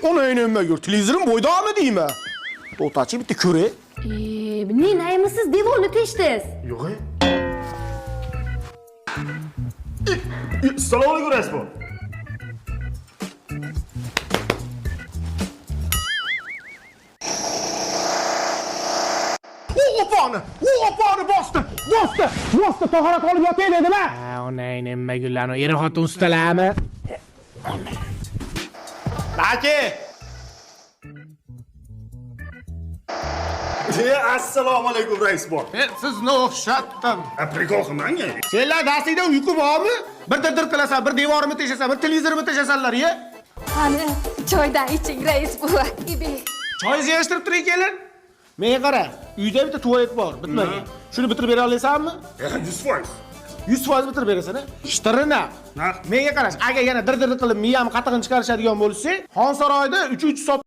Ona inanma gör. Televizorim boydami deymi? To'xtachi bitta ko'ray. Ne naymisiz devorni teshdingiz? Yo'q. Assalomu alaykum Raisbon. Opani bosdi. Tahorat olib yotay dedimi? Ona nima gullarni eri xotin ustalami? Aka. Assalomu alaykum Raisbon. Sizni o'xshatdim. Aprikol qilmang-a. Senlar darsingda uyqu bormi? Bir dir qilasan, bir devorni teshasan, bir televizorni teshasanlar-ya. Qani, choydan iching, rais buva. Choyingizni yig'ishtirib turing kelin. Menga qara, uyda bitta tualet bor, bitmagan. Shuni bitirib bera olaysanmi? 100%. 100% bitirib berasan-a? Ishtirina. Menga qarash, agar yana dir qilib miyam qatig'ini chiqarishadigan bo'lsa, Xonsaroyda 3 soat